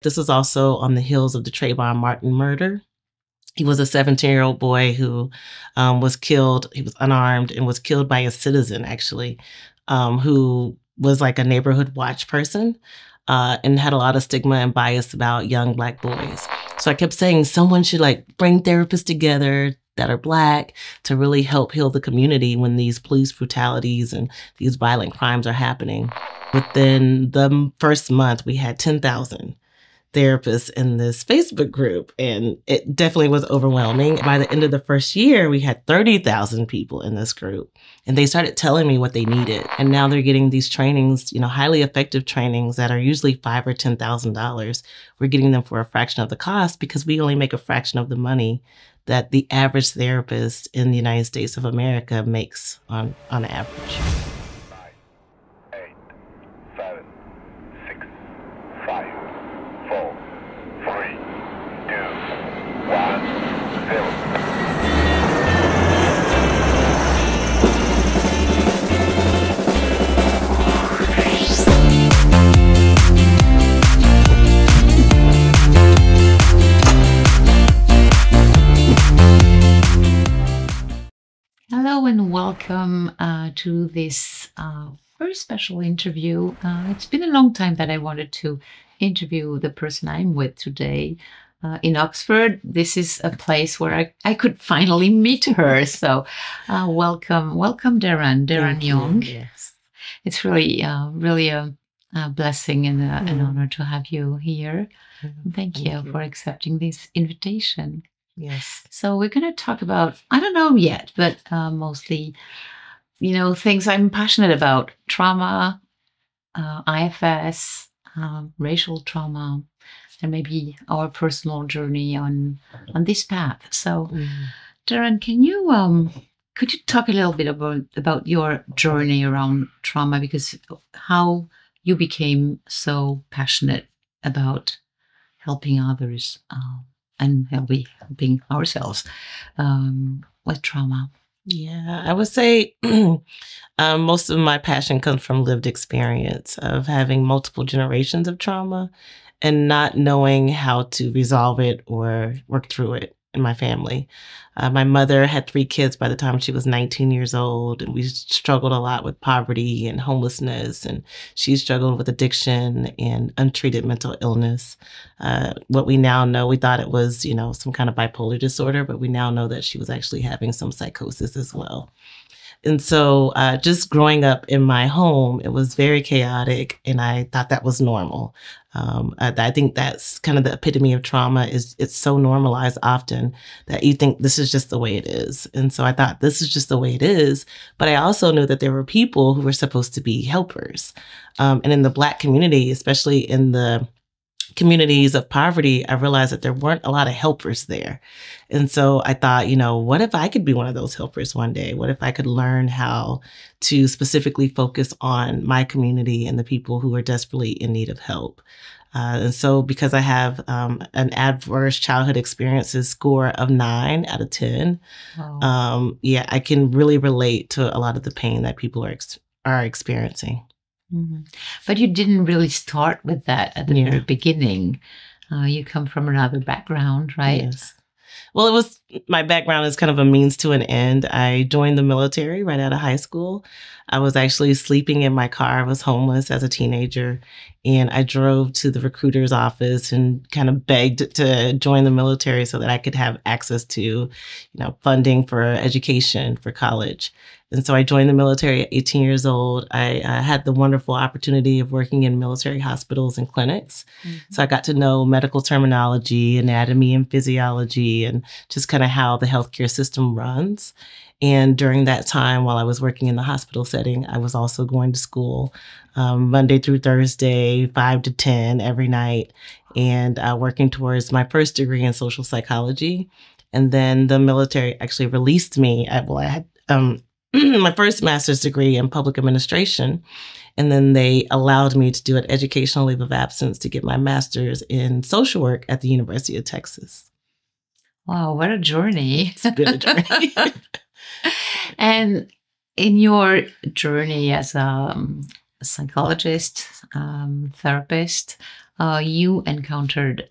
This was also on the heels of the Trayvon Martin murder. He was a 17-year-old boy who was killed. He was unarmed and was killed by a citizen, actually, who was like a neighborhood watch person and had a lot of stigma and bias about young Black boys. So I kept saying someone should like bring therapists together that are Black to really help heal the community when these police brutalities and these violent crimes are happening. Within the first month, we had 10,000 therapists in this Facebook group, and it definitely was overwhelming. By the end of the first year, we had 30,000 people in this group, and they started telling me what they needed. And now they're getting these trainings, highly effective trainings that are usually $5,000 or $10,000. We're getting them for a fraction of the cost because we only make a fraction of the money that the average therapist in the United States of America makes on average. 9, 8, 7, 6, 5, 4, 3, 2, 1, 0. Hello and welcome to this very special interview. It's been a long time that I wanted to interview the person I'm with today in Oxford. This is a place where I could finally meet her. So welcome, Deran Young. Yes. It's really a blessing and an honor to have you here. Thank you for accepting this invitation. Yes. So we're going to talk about, I don't know yet, but mostly, things I'm passionate about: trauma, IFS, racial trauma, and maybe our personal journey on this path. So, Deran, could you talk a little bit about your journey around trauma, because how you became so passionate about helping others and helping ourselves with trauma? Yeah, I would say most of my passion comes from lived experience of having multiple generations of trauma and not knowing how to resolve it or work through it in my family. My mother had 3 kids by the time she was 19 years old, and we struggled a lot with poverty and homelessness, and she struggled with addiction and untreated mental illness. What we now know, we thought it was, some kind of bipolar disorder, but we now know that she was actually having some psychosis as well. And so just growing up in my home, it was very chaotic, and I thought that was normal. I think that's kind of the epitome of trauma. Is it's so normalized often that you think this is just the way it is. And so I thought this is just the way it is. But I also knew that there were people who were supposed to be helpers. And in the Black community, especially in the communities of poverty, I realized that there weren't a lot of helpers there. And so I thought, what if I could be one of those helpers one day? What if I could learn how to specifically focus on my community and the people who are desperately in need of help? And so because I have an adverse childhood experiences score of 9 out of 10, Wow. I can really relate to a lot of the pain that people are experiencing. Mm-hmm. But you didn't really start with that at the very beginning. You come from another background, right? Yes. Well, my background is kind of a means to an end. I joined the military right out of high school. I was actually sleeping in my car. I was homeless as a teenager, and I drove to the recruiter's office and kind of begged to join the military so that I could have access to, funding for education for college. And so I joined the military at 18 years old. I had the wonderful opportunity of working in military hospitals and clinics. Mm-hmm. So I got to know medical terminology, anatomy and physiology, and just kind of how the healthcare system runs. And during that time, while I was working in the hospital setting, I was also going to school Monday through Thursday, 5 to 10 every night, and working towards my first degree in social psychology. And then the military actually released me. I had my first master's degree in public administration, and then they allowed me to do an educational leave of absence to get my master's in social work at the University of Texas. Wow, what a journey. It's been a journey. And in your journey as a psychologist, therapist, you encountered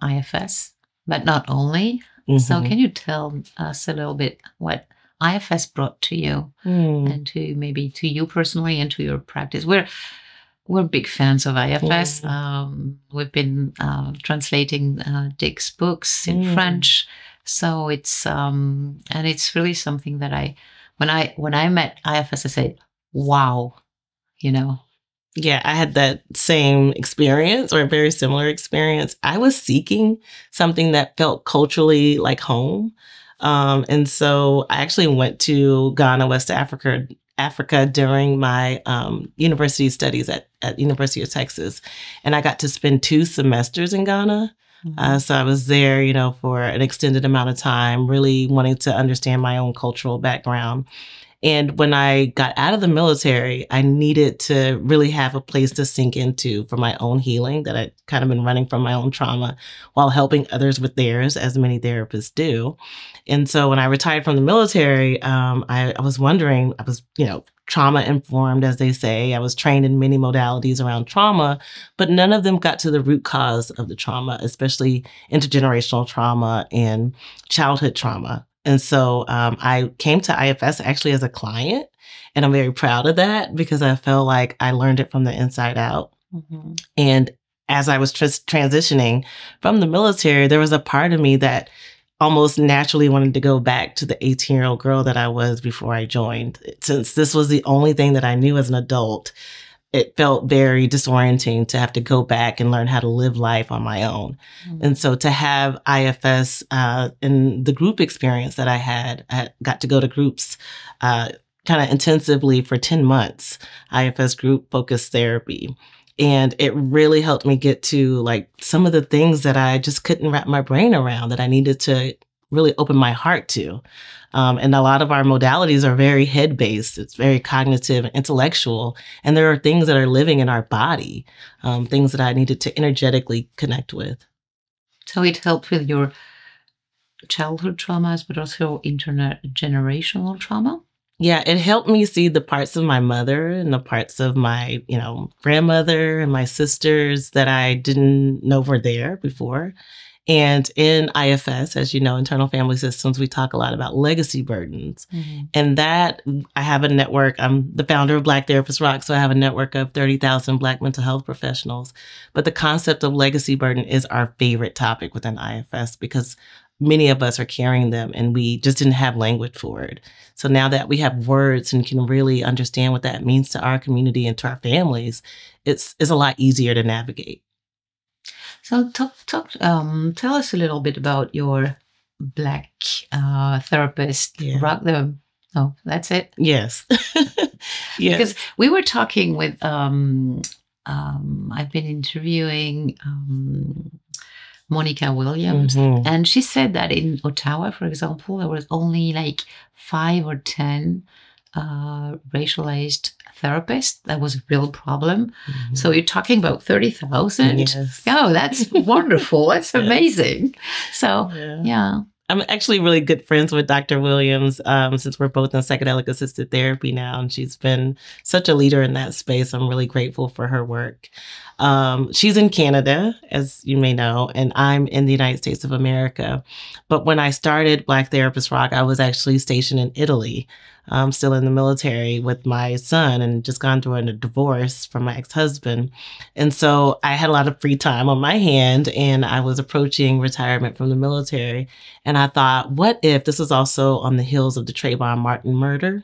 IFS, but not only. So Mhm. can you tell us a little bit what IFS brought to you and to maybe to you personally and to your practice? We're big fans of IFS. We've been translating Dick's books in French, so it's and it's really something that when I met IFS, I said, "Wow," you know. Yeah, I had that same experience or a very similar experience. I was seeking something that felt culturally like home. And so I actually went to Ghana, West Africa during my university studies at University of Texas. And I got to spend 2 semesters in Ghana. So I was there, for an extended amount of time, really wanting to understand my own cultural background. And when I got out of the military, I needed to really have a place to sink into for my own healing, that I'd kind of been running from my own trauma while helping others with theirs, as many therapists do. And so when I retired from the military, I was wondering, I was, trauma informed, as they say. I was trained in many modalities around trauma, but none of them got to the root cause of the trauma, especially intergenerational trauma and childhood trauma. And so I came to IFS actually as a client, and I'm very proud of that because I felt like I learned it from the inside out. And as I was transitioning from the military, there was a part of me that almost naturally wanted to go back to the 18-year-old girl that I was before I joined. Since this was the only thing that I knew as an adult, it felt very disorienting to have to go back and learn how to live life on my own. And so to have IFS in the group experience that I got to go to groups kind of intensively for 10 months, IFS group focused therapy. And it really helped me get to like some of the things that I just couldn't wrap my brain around, that I needed to really open my heart to. And a lot of our modalities are very head-based. It's very cognitive and intellectual. And there are things that are living in our body, things that I needed to energetically connect with. So it helped with your childhood traumas, but also intergenerational trauma? Yeah, it helped me see the parts of my mother and the parts of my, grandmother and my sisters that I didn't know were there before. And in IFS, as you know, internal family systems, we talk a lot about legacy burdens. And that, I have a network. I'm the founder of Black Therapist Rock, so I have a network of 30,000 Black mental health professionals. But the concept of legacy burden is our favorite topic within IFS because many of us are carrying them and we just didn't have language for it. So now that we have words and can really understand what that means to our community and to our families, it's a lot easier to navigate. So tell us a little bit about your Black therapist. Yeah. Oh, that's it? Yes. Yes. Because we were talking with, I've been interviewing Monica Williams, and she said that in Ottawa, for example, there was only like 5 or 10 racialized therapists. That was a real problem. So you're talking about 30,000? Yes. Oh, that's wonderful. That's amazing. So, yeah. I'm actually really good friends with Dr. Williams since we're both in psychedelic assisted therapy now. And she's been such a leader in that space. I'm really grateful for her work. She's in Canada, as you may know, and I'm in the United States of America. But when I started Black Therapist Rock, I was actually stationed in Italy. I'm still in the military with my son and just gone through a divorce from my ex-husband. And so I had a lot of free time on my hand and I was approaching retirement from the military. And I thought, what if this was also on the heels of the Trayvon Martin murder?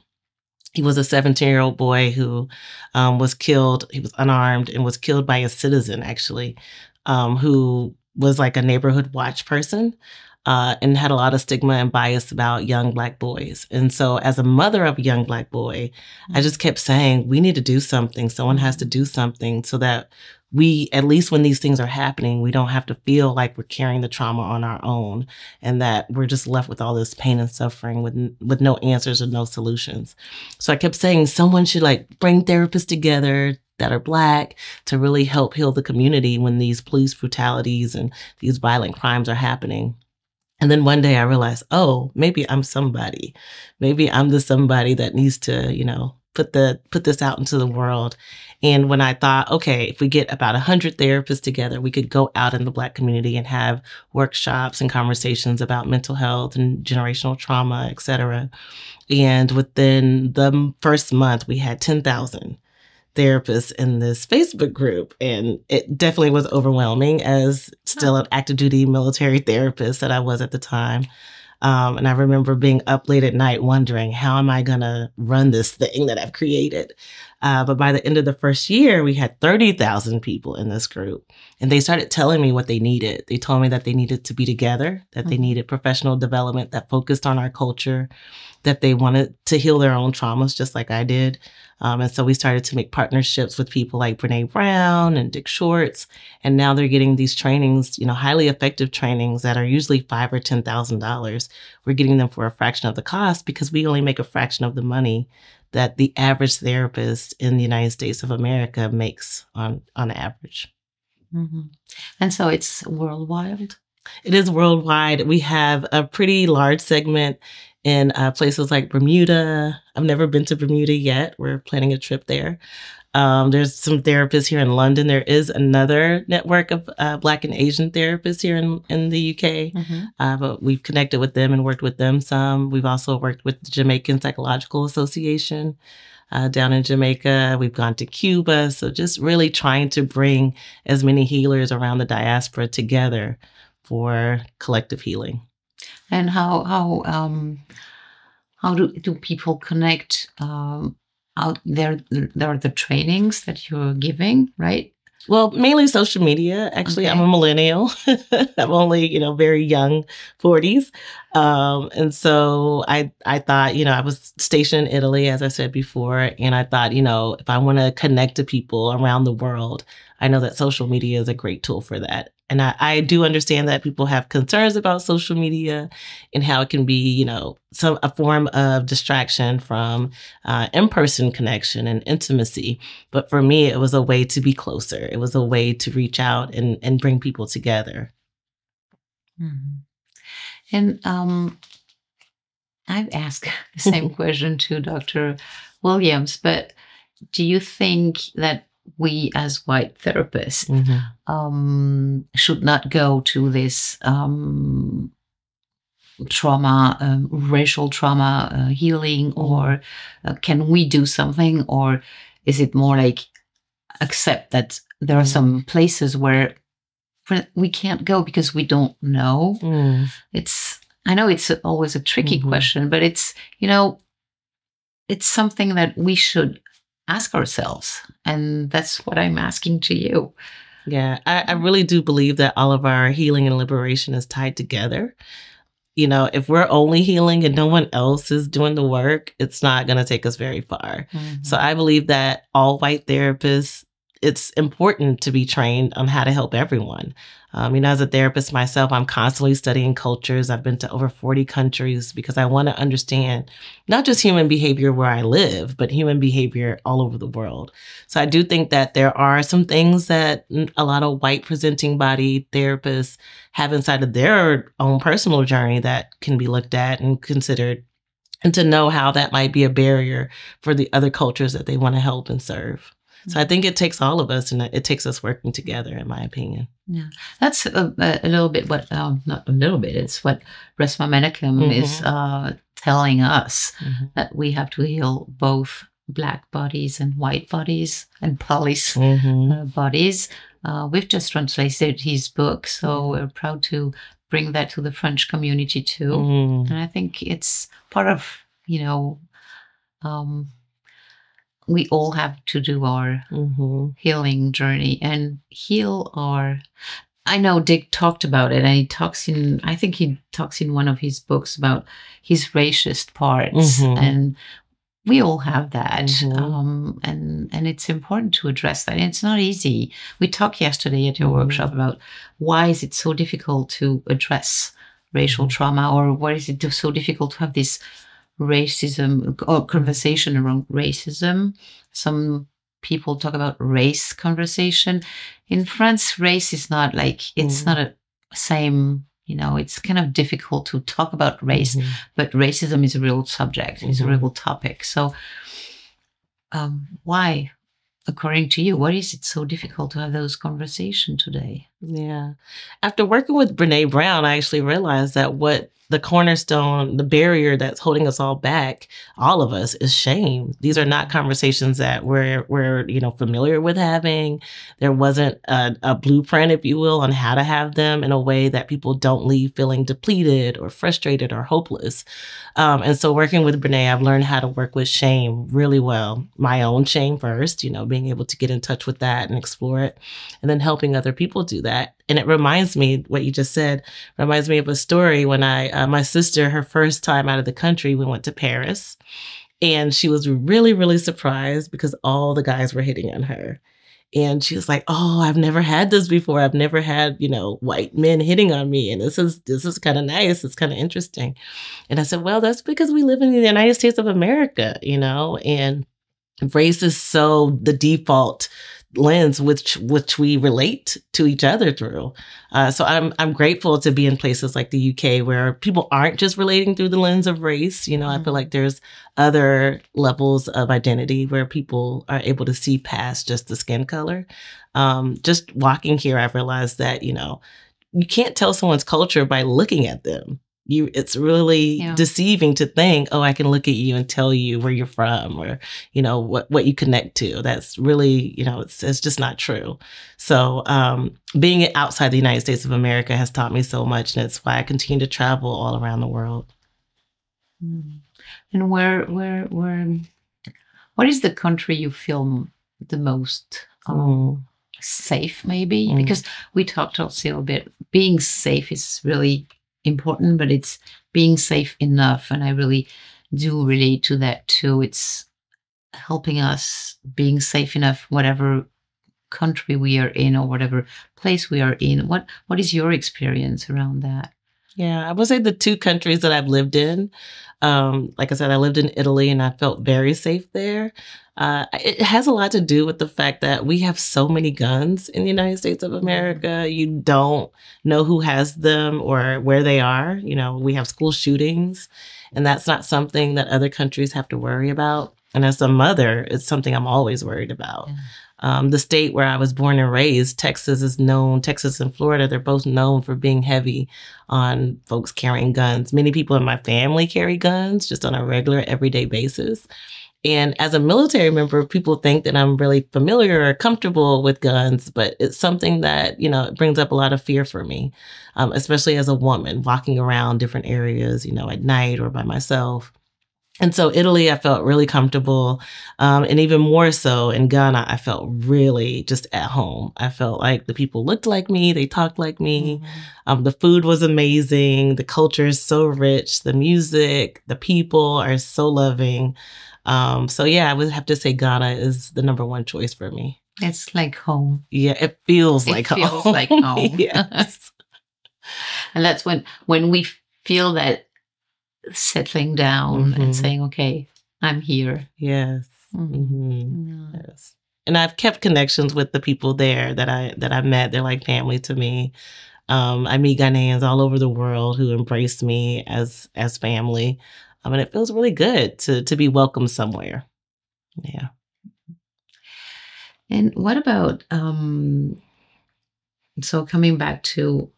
He was a 17-year-old boy who was killed. He was unarmed and was killed by a citizen, actually, who was like a neighborhood watch person. And had a lot of stigma and bias about young Black boys. And so as a mother of a young Black boy, I just kept saying, we need to do something. Someone has to do something so that we, at least when these things are happening, we don't have to feel like we're carrying the trauma on our own and that we're just left with all this pain and suffering with no answers or no solutions. So I kept saying someone should like bring therapists together that are Black to really help heal the community when these police brutalities and these violent crimes are happening. And then one day I realized, oh, maybe I'm somebody. Maybe I'm the somebody that needs to, put this out into the world. And when I thought, okay, if we get about 100 therapists together, we could go out in the Black community and have workshops and conversations about mental health and generational trauma, et cetera. And within the first month, we had 10,000 therapists in this Facebook group. And it definitely was overwhelming as still an active duty military therapist that I was at the time. And I remember being up late at night wondering, how am I going to run this thing that I've created? But by the end of the first year, we had 30,000 people in this group. And they started telling me what they needed. They told me that they needed to be together, that they needed professional development that focused on our culture, that they wanted to heal their own traumas just like I did. And so we started to make partnerships with people like Brene Brown and Dick Schwartz. And now they're getting these trainings, highly effective trainings that are usually $5,000 or $10,000. We're getting them for a fraction of the cost because we only make a fraction of the money that the average therapist in the United States of America makes on average. Mm-hmm. And so it's worldwide? It is worldwide. We have a pretty large segment in places like Bermuda. I've never been to Bermuda yet. We're planning a trip there. There's some therapists here in London. There is another network of Black and Asian therapists here in the UK, but we've connected with them and worked with them some. We've also worked with the Jamaican Psychological Association down in Jamaica. We've gone to Cuba. So just really trying to bring as many healers around the diaspora together for collective healing. And how do people connect? Out there are the trainings that you're giving, right? Well, mainly social media. Actually, okay. I'm a millennial. I'm only, very young, 40s. And so I thought, I was stationed in Italy, as I said before. And I thought, if I want to connect to people around the world, I know that social media is a great tool for that. And I do understand that people have concerns about social media and how it can be, a form of distraction from in-person connection and intimacy. But for me, it was a way to be closer. It was a way to reach out and bring people together. Mm-hmm. And I've asked the same question to Dr. Williams, but do you think that we as white therapists should not go to this trauma, racial trauma healing, or can we do something, or is it more like accept that there are some places where we can't go because we don't know? I know it's always a tricky question, but it's something that we should ask ourselves. And that's what I'm asking to you. Yeah, I really do believe that all of our healing and liberation is tied together. If we're only healing and no one else is doing the work, it's not going to take us very far. So I believe that all white therapists, it's important to be trained on how to help everyone. As a therapist myself, I'm constantly studying cultures. I've been to over 40 countries because I want to understand not just human behavior where I live, but human behavior all over the world. So I do think that there are some things that a lot of white presenting body therapists have inside of their own personal journey that can be looked at and considered, and to know how that might be a barrier for the other cultures that they want to help and serve. So I think it takes all of us, and it takes us working together, in my opinion. Yeah, that's a little bit what, not a little bit, it's what Resmaa Menakem is telling us, that we have to heal both Black bodies and white bodies and polis bodies. We've just translated his book, so we're proud to bring that to the French community too. And I think it's part of, we all have to do our healing journey and heal our. I know Dick talked about it, and he talks in one of his books about his racist parts, and we all have that, and it's important to address that. And it's not easy. We talked yesterday at your workshop about why is it so difficult to address racial trauma, or why is it so difficult to have this racism or conversation around racism. Some people talk about race conversation. In France, race is not like, it's not a same, it's kind of difficult to talk about race, but racism is a real subject, is a real topic. So why, according to you, what is it so difficult to have those conversations today? Yeah. After working with Brene Brown, I actually realized that what the cornerstone, the barrier that's holding us all back, all of us, is shame. These are not conversations that we're familiar with having. There wasn't a blueprint, if you will, on how to have them in a way that people don't leave feeling depleted or frustrated or hopeless. And so working with Brene, I've learned how to work with shame really well. My own shame first, being able to get in touch with that and explore it, and then helping other people do that. And it reminds me, what you just said, reminds me of a story when my sister, her first time out of the country, we went to Paris, and she was really, really surprised because all the guys were hitting on her. And she was like, "Oh, I've never had this before. I've never had, white men hitting on me. And this is kind of nice. It's kind of interesting." And I said, "Well, that's because we live in the United States of America, and race is so the default lens which we relate to each other through. So I'm grateful to be in places like the UK where people aren't just relating through the lens of race. I feel like there's other levels of identity where people are able to see past just the skin color. Just walking here, I've realized that, you can't tell someone's culture by looking at them. It's really deceiving to think, oh, I can look at you and tell you where you're from or, what you connect to. That's really, it's just not true. So being outside the United States of America has taught me so much. And it's why I continue to travel all around the world. And what is the country you feel the most safe, maybe? Because we talked also a bit, being safe is really important, but it's being safe enough. And I really do relate to that too. It's helping us being safe enough, whatever country we are in or whatever place we are in. What is your experience around that? Yeah, I would say the two countries that I've lived in, like I said, I lived in Italy and I felt very safe there. It has a lot to do with the fact that we have so many guns in the United States of America. You don't know who has them or where they are. We have school shootings, and that's not something that other countries have to worry about. And as a mother, it's something I'm always worried about. The state where I was born and raised, Texas and Florida, they're both known for being heavy on folks carrying guns. Many people in my family carry guns just on a regular, everyday basis. And as a military member, people think that I'm really familiar or comfortable with guns, but it's something that, it brings up a lot of fear for me, especially as a woman walking around different areas, at night or by myself. And so Italy, I felt really comfortable. And even more so in Ghana, I felt really just at home. I felt like the people looked like me. They talked like me. The food was amazing. The culture is so rich. The music, the people are so loving. So yeah, I would have to say Ghana is the number one choice for me. It's like home. Yeah, it feels like home. It feels like home. Yes. And that's when we feel that settling down and saying, okay, I'm here. Yes. Yes. And I've kept connections with the people there that I met. They're like family to me. I meet Ghanaians all over the world who embrace me as family. And it feels really good to be welcome somewhere. Yeah. And what about, so coming back to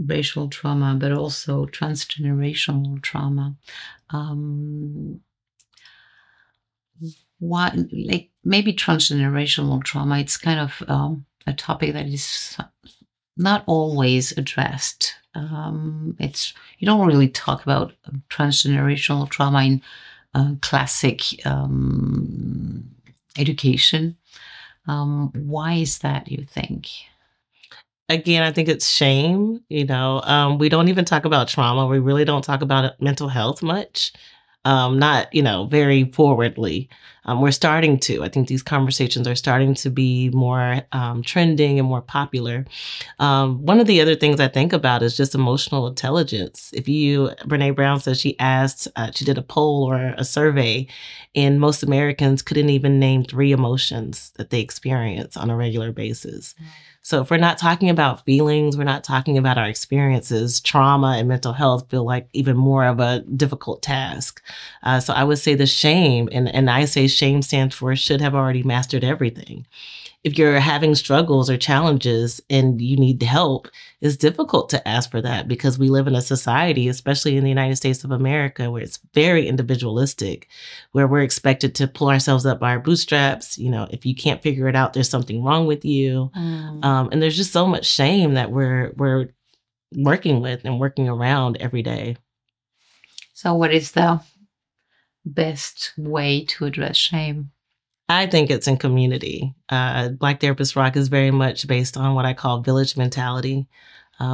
racial trauma, but also transgenerational trauma, what, like maybe transgenerational trauma, it's kind of a topic that is not always addressed. You don't really talk about transgenerational trauma in classic education. Why is that, you think? Again, I think it's shame. We don't even talk about trauma. We really don't talk about mental health much. Not, very forwardly. We're starting to. I think these conversations are starting to be more trending and more popular. One of the other things I think about is just emotional intelligence. Brene Brown says she did a poll or a survey, and most Americans couldn't even name 3 emotions that they experience on a regular basis. So if we're not talking about feelings, we're not talking about our experiences, trauma and mental health feel like even more of a difficult task. So I would say the shame, and I say shame stands for should have already mastered everything. If you're having struggles or challenges and you need help, it's difficult to ask for that because we live in a society, especially in the United States of America, where it's very individualistic, where we're expected to pull ourselves up by our bootstraps. You know, if you can't figure it out, there's something wrong with you. And there's just so much shame that we're working with and working around every day. So what is the best way to address shame? I think it's in community. Black Therapist Rock is very much based on what I call village mentality.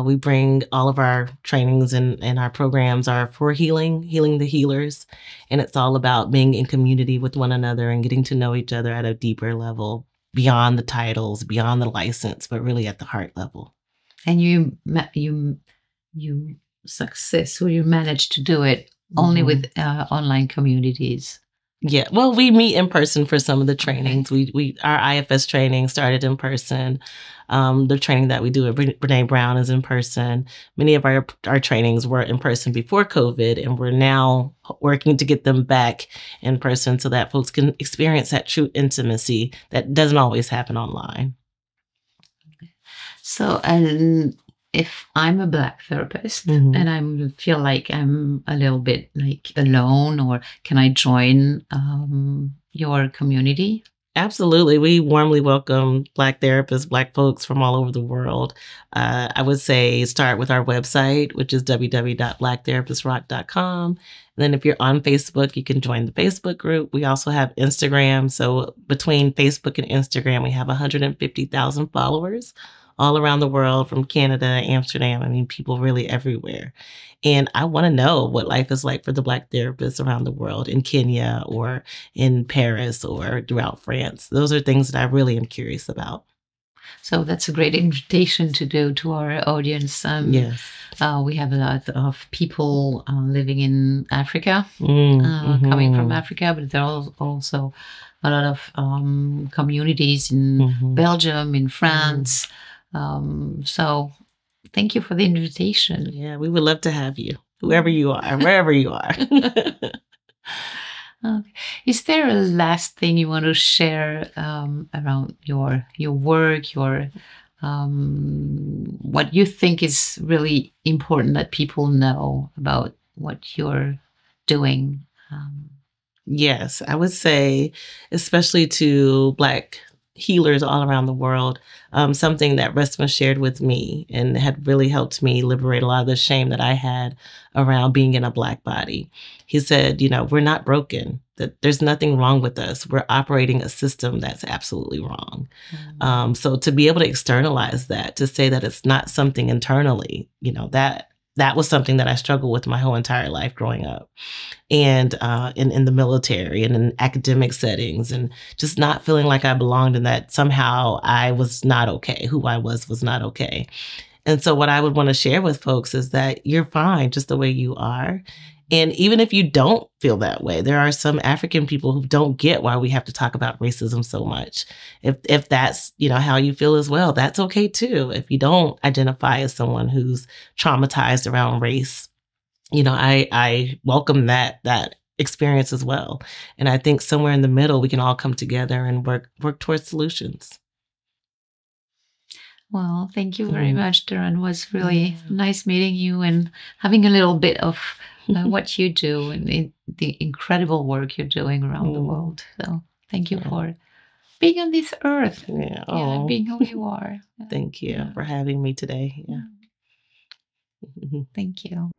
We bring all of our trainings and our programs are for healing the healers. And it's all about being in community with one another and getting to know each other at a deeper level, beyond the titles, beyond the license, but really at the heart level. And you successfully managed to do it only with online communities. Yeah, well, we meet in person for some of the trainings. Our IFS training started in person. The training that we do at Brene Brown is in person. Many of our trainings were in person before COVID, and we're now working to get them back in person so that folks can experience that true intimacy that doesn't always happen online. So, and if I'm a Black therapist and I feel like I'm a little bit like alone, or can I join your community? Absolutely. We warmly welcome Black therapists, Black folks from all over the world. I would say start with our website, which is www.blacktherapistrock.com. And then if you're on Facebook, you can join the Facebook group. We also have Instagram. So between Facebook and Instagram, we have 150,000 followers all around the world, from Canada, Amsterdam. I mean, people really everywhere. And I want to know what life is like for the Black therapists around the world, in Kenya or in Paris or throughout France. Those are things that I really am curious about. So that's a great invitation to do to our audience. Yes. We have a lot of people living in Africa, coming from Africa, but there are also a lot of communities in Belgium, in France. So thank you for the invitation. Yeah, we would love to have you, whoever you are, wherever you are. Is there a last thing you want to share around your work, what you think is really important that people know about what you're doing? Yes, I would say, especially to Black healers all around the world, something that Restma shared with me and had really helped me liberate a lot of the shame that I had around being in a Black body. He said, you know, we're not broken, that there's nothing wrong with us. We're operating a system that's absolutely wrong. So to be able to externalize that, to say that it's not something internally, you know, that was something that I struggled with my whole entire life growing up, and in the military and in academic settings, and just not feeling like I belonged, and that somehow I was not okay. Who I was not okay. And so what I would want to share with folks is that you're fine just the way you are. And even if you don't feel that way, there are some African people who don't get why we have to talk about racism so much. If that's, you know, how you feel as well, that's okay too. If you don't identify as someone who's traumatized around race, you know, I welcome that experience as well. And I think somewhere in the middle, we can all come together and work towards solutions. Well, thank you very much, Deran. It was really nice meeting you and having a little bit of what you do and the incredible work you're doing around the world. So thank you for being on this earth. Being who you are. Thank you for having me today. Thank you.